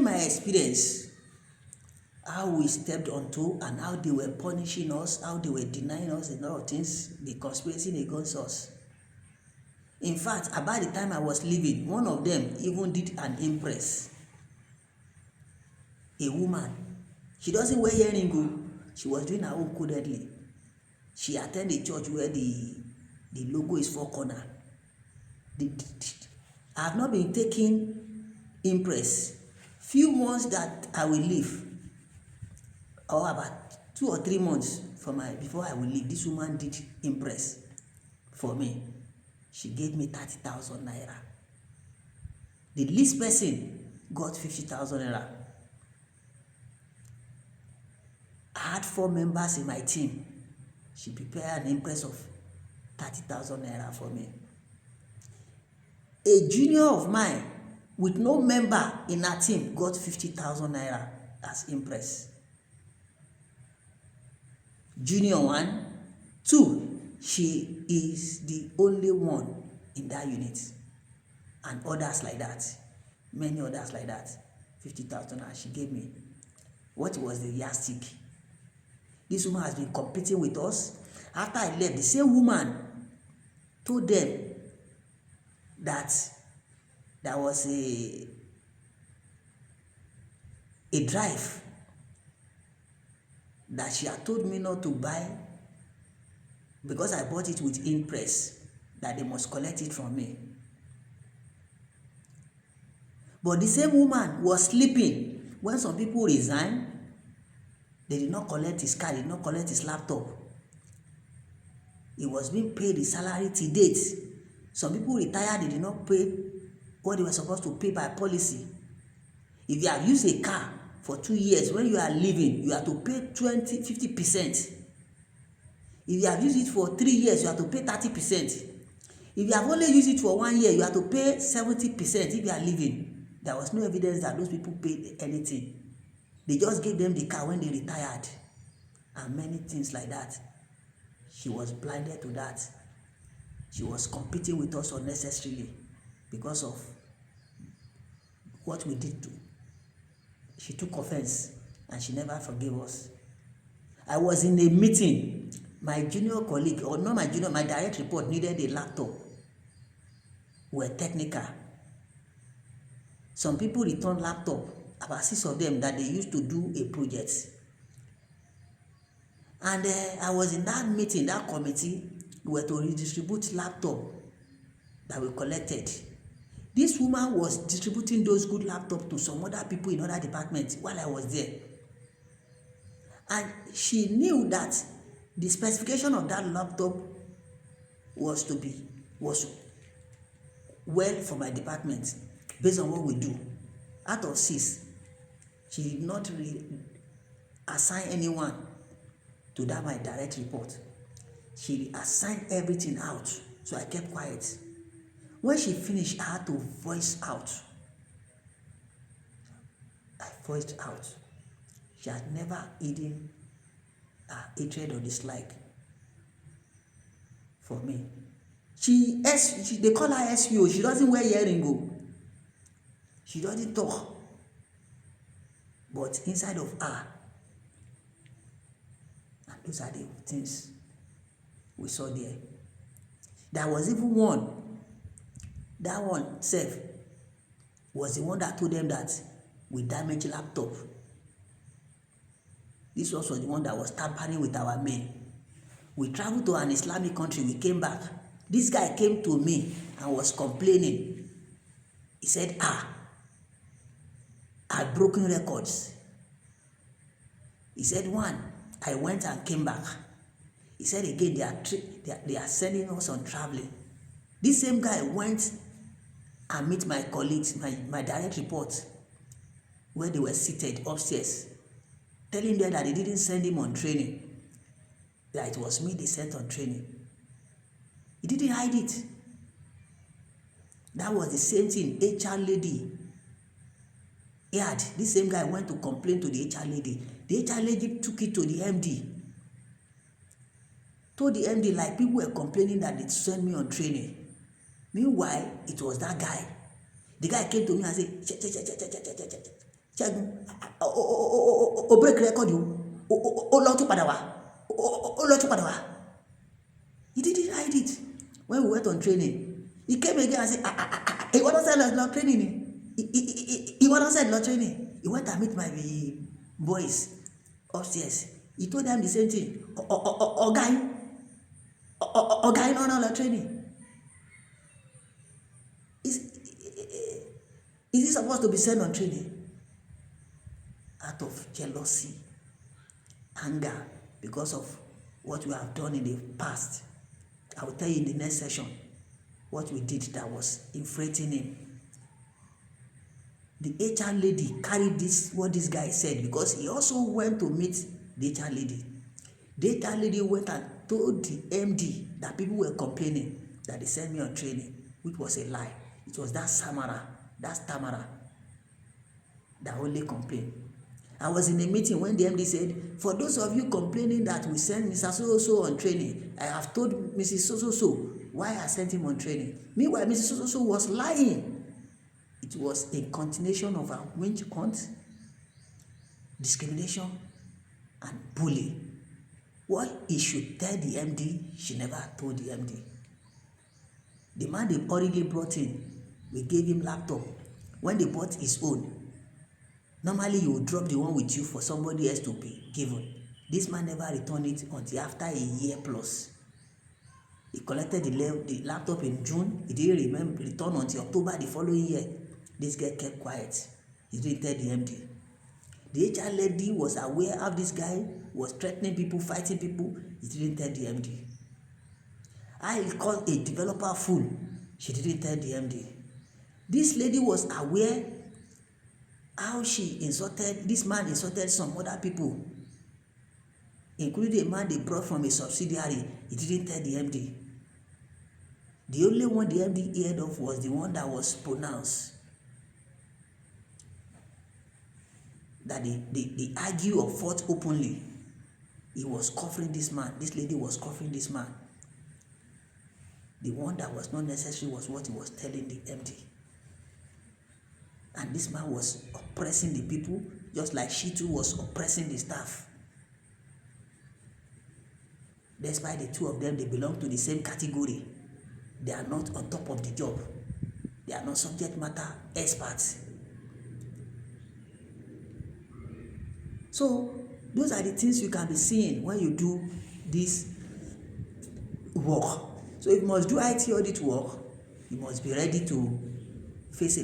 sharing my experience, how we stepped onto and how they were punishing us, how they were denying us a lot of things, the conspiracy against us. In fact, about the time I was leaving, one of them even did an impress. A woman. She doesn't wear earring. She was doing her own codedly. She attended a church where the logo is 4 corner. I have not been taking impress. Few months that I will leave, or about 2 or 3 months before I will leave, this woman did impress for me. She gave me 30,000 naira. The least person got 50,000 naira. I had 4 members in my team. She prepared an impress of 30,000 naira for me. A junior of mine with no member in her team got 50,000 naira as impress. Junior 1. 2, she is the only one in that unit. And others like that. Many others like that. 50,000 naira she gave me. What was the yardstick? This woman has been competing with us. After I left, the same woman told them that there was a drive that she had told me not to buy because I bought it with impress, that they must collect it from me. But the same woman was sleeping when some people resigned. They did not collect his car, did not collect his laptop. He was being paid his salary till date. Some people retired, they did not pay what they were supposed to pay by policy. If you have used a car for 2 years, when you are leaving, you have to pay 50%. If you have used it for 3 years, you have to pay 30%. If you have only used it for 1 year, you have to pay 70% if you are leaving. There was no evidence that those people paid anything. They just gave them the car when they retired. And many things like that. She was blinded to that. She was competing with us unnecessarily because of what we did to. She took offense and she never forgave us. I was in a meeting. My junior colleague, or not my junior, my direct report needed a laptop. We were technical. Some people returned laptop, about 6 of them, that they used to do a project. And I was in that meeting, that committee. We were to redistribute laptop that we collected. This woman was distributing those good laptops to some other people in other departments while I was there. And she knew that the specification of that laptop was well for my department based on what we do. Out of 6, she did not assign anyone to that my direct report. She assigned everything out, so I kept quiet. When she finished, I had to voice out. I voiced out. She had never hidden hatred or dislike for me. They call her SEO. She doesn't wear earring. She doesn't talk. But inside of her, and those are the things we saw there. There was even one. That one, self, was the one that told them that we damaged laptop. This was the one that was tampering with our mail. We traveled to an Islamic country. We came back. This guy came to me and was complaining. He said, I've broken records. He said, 1, I went and came back. He said again, they are sending us on traveling. This same guy went and meet my colleagues, my direct report, where they were seated upstairs, telling them that they didn't send him on training, that it was me they sent on training. He didn't hide it. That was the same thing HR lady had. This same guy went to complain to the HR lady. The HR lady took it to the MD. Told the MD like people were complaining that they sent me on training. Meanwhile, it was that guy. The guy came to me and said, Ṣẹ́gun o break record o lọ tún padà wá o lọ tún padà wá. He didn't hide it. When we went on training, he came again and said, ìwọ náà sẹ́ lọ training ni, ìwọ náà sẹ́ lọ training. He went and meet my boys upstairs. He told them the same thing. Ọ̀gá yín náà lọ training. Is he supposed to be sent on training? Out of jealousy, anger, because of what we have done in the past. I will tell you in the next session what we did that was infuriating him. The HR lady carried this, what this guy said, because he also went to meet the HR lady. The HR lady went and told the MD that people were complaining that they sent me on training, which was a lie. It was that Tamara that only complained. I was in a meeting when the MD said, for those of you complaining that we send Mr. So-so on training, I have told Mrs. So-so why I sent him on training. Meanwhile, Mrs. So-so was lying. It was a continuation of our witch hunt, discrimination, and bullying. What he should tell the MD, she never told the MD. The man they already brought in, we gave him laptop. When they bought his own, normally you would drop the one with you for somebody else to be given. This man never returned it until after a year plus. He collected the laptop in June. He didn't return until October the following year. This guy kept quiet. He didn't tell the MD. The HR lady was aware of this guy was threatening people, fighting people. He didn't tell the MD. I called a developer fool. She didn't tell the MD. This lady was aware how this man insulted some other people, including a man they brought from a subsidiary. He didn't tell the MD. The only one the MD heard of was the one that was pronounced. That they argue or fought openly. He was covering this man. This lady was covering this man. The one that was not necessary was what he was telling the MD. And this man was oppressing the people, just like she too was oppressing the staff. Despite the two of them, they belong to the same category. They are not on top of the job. They are not subject matter experts. So, those are the things you can be seeing when you do this work. So, if you must do IT audit work, you must be ready to face it.